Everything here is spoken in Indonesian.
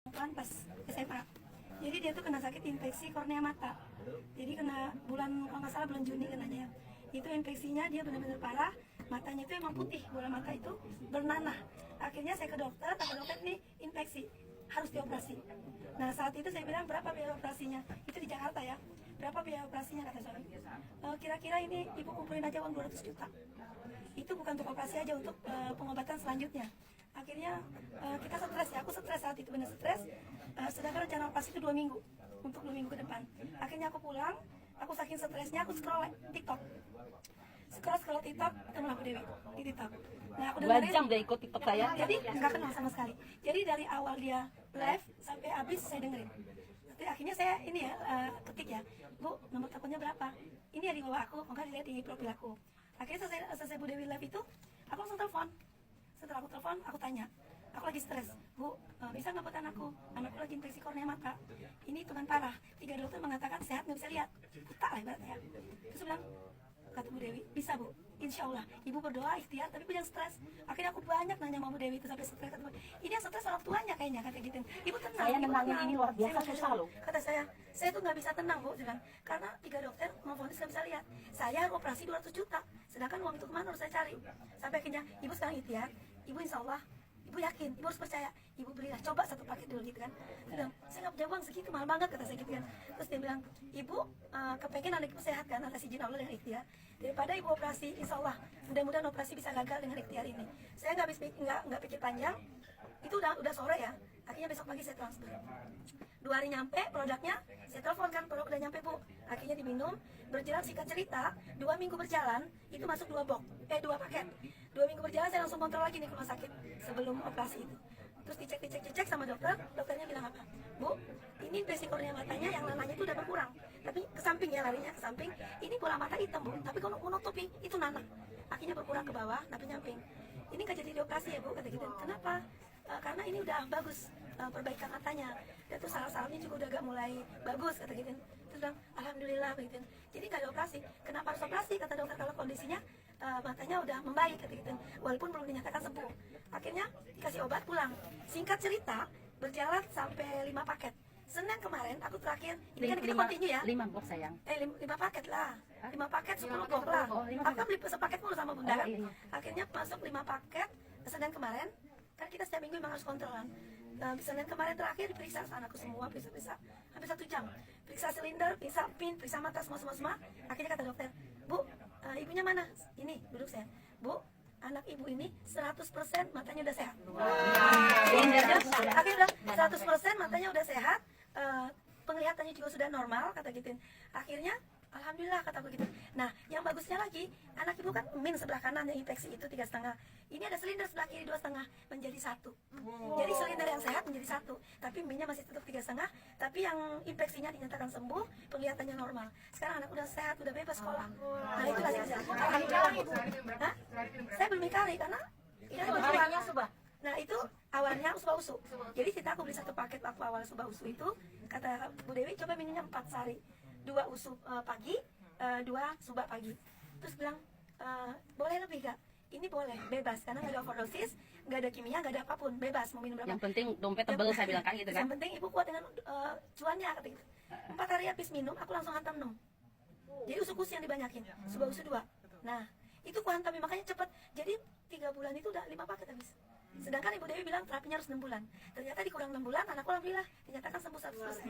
pas SMA. Jadi dia tuh kena sakit infeksi kornea mata. Jadi kena kalau nggak salah bulan Juni kenanya. Itu infeksinya dia benar-benar parah. Matanya itu emang putih, bola mata itu bernanah. Akhirnya saya ke dokter, kata dokter ini infeksi, harus dioperasi. Nah saat itu saya bilang berapa biaya operasinya? Itu di Jakarta ya. Berapa biaya operasinya kata suami? Kira-kira ini ibu kumpulin aja uang 200 juta. Itu bukan untuk operasi aja, untuk pengobatan selanjutnya. Akhirnya kita stres ya, aku stres saat itu, benar stres. Sedangkan rencana operasi itu 2 minggu, untuk 2 minggu ke depan. Akhirnya aku pulang, aku saking stresnya aku scroll TikTok. Scroll TikTok, ketemu Bu Dewi di TikTok. Nah, aku dengerin, 2 jam dia ikut TikTok saya. jadi nggak kenal sama sekali. Jadi dari awal dia live sampai habis saya dengerin. Nanti akhirnya saya ini ya ketik ya, Bu, nomor teleponnya berapa? Ini ya di bawah aku, enggak dilihat di profil aku. Akhirnya selesai Bu Dewi live itu, aku langsung telepon. Setelah aku telepon, aku tanya, aku lagi stres, Bu, bisa nggak buat anakku lagi infeksi kornea mata, ini hitungan parah, 3 dokter mengatakan sehat, nggak bisa lihat, buta lah ibaratnya. Terus bilang, kata Bu Dewi, bisa Bu, insya Allah, ibu berdoa, ikhtiar, tapi jangan stres. Akhirnya aku banyak nanya sama Bu Dewi itu sampai stres, kata Bu, ini yang stres orang tuanya kayaknya, kata gitu. Ibu tenang, saya ibu nenangin tenang. ini luar biasa Saya susah loh. Kata saya tuh nggak bisa tenang Bu, bilang, karena 3 dokter mau vonis nggak bisa lihat, saya harus operasi 200 juta, sedangkan uang itu kemana harus saya cari. Sampai akhirnya, ibu sekarang ikhtiar, ibu insya Allah, ibu yakin, ibu harus percaya, ibu belilah, coba 1 paket dulu gitu kan. Dia bilang, saya nggak punya uang segitu, mahal banget kata saya gitu kan. Terus dia bilang, ibu kepengen anak ibu sehat kan, atas izin Allah dengan ikhtiar, daripada ibu operasi, insya Allah mudah-mudahan operasi bisa gagal dengan ikhtiar ini. Saya nggak pikir panjang, itu udah sore ya, akhirnya besok pagi saya transfer. 2 hari nyampe produknya, saya telepon kan, produk udah nyampe Bu, akhirnya diminum. Berjalan singkat cerita, 2 minggu berjalan, itu masuk 2 paket. 2 minggu berjalan saya langsung kontrol lagi nih ke rumah sakit sebelum operasi itu. Terus dicek sama dokter, dokternya bilang apa? Bu, ini infeksi kornea matanya yang nananya itu udah berkurang, tapi ke samping ya, larinya ke samping. Ini bola mata hitam Bu, tapi kalau menutupi itu nanah. Akhirnya berkurang ke bawah, tapi nyamping. Ini nggak jadi dioperasi ya Bu, kata gitu. Kenapa? Karena ini udah bagus perbaikan matanya, dan tuh saraf-sarafnya juga udah agak mulai bagus kata gitu. Terus bilang alhamdulillah begitu. Jadi nggak ada operasi. Kenapa harus operasi kata dokter kalau kondisinya matanya udah membaik kata gitu. Walaupun belum dinyatakan sembuh. Akhirnya dikasih obat pulang. Singkat cerita berjalan sampai 5 paket. Senin kemarin aku terakhir, ini kan kita continue ya. 5 box sayang. 5 paket lah. 5 paket 10 box lah. Aku kan beli sepaket mulu sama Bunda kan. Akhirnya masuk 5 paket Senin kemarin. Kan kita setiap minggu memang harus kontrolan. Senin kemarin terakhir diperiksa anakku semua, periksa hampir 1 jam. Periksa silinder, periksa pin, periksa mata, semua. Akhirnya kata dokter, Bu, ibunya mana? Ini, duduk saya. Bu, anak ibu ini 100% matanya udah sehat. Akhirnya udah 100% matanya udah sehat, penglihatannya juga sudah normal, kata gitu. Akhirnya alhamdulillah kataku gitu. Nah, yang bagusnya lagi, anak ibu kan min sebelah kanan yang infeksi itu 3,5. Ini ada silinder sebelah kiri 2,5 menjadi 1. Jadi silinder yang sehat menjadi 1, tapi minnya masih tetap 3,5. Tapi yang infeksinya dinyatakan sembuh, penglihatannya normal. Sekarang anak udah sehat, udah bebas sekolah. Nah itu kasih bisa. Hah? Saya belum ingkari karena ini ada subah. Nah itu awalnya subah usu. Jadi kita aku beli 1 paket waktu awal subah usu itu, kata Bu Dewi coba minumnya 4 sehari. 2 usu pagi, 2 subak pagi. Terus bilang, boleh lebih gak? Ini boleh, bebas, karena gak ada overdosis, gak ada kimia, gak ada apapun, bebas, mau minum berapa. Yang penting dompet tebel, saya bilang kan gitu kan. Yang penting ibu kuat dengan cuannya, kata gitu. 4 hari habis minum, aku langsung hantam nom. Jadi usu-usu yang dibanyakin, subak usu 2. Nah, itu ku hantam, makanya cepet. Jadi 3 bulan itu udah 5 paket habis. Sedangkan Ibu Dewi bilang terapinya harus 6 bulan. Ternyata dikurang 6 bulan, anakku alhamdulillah dinyatakan sembuh 100%.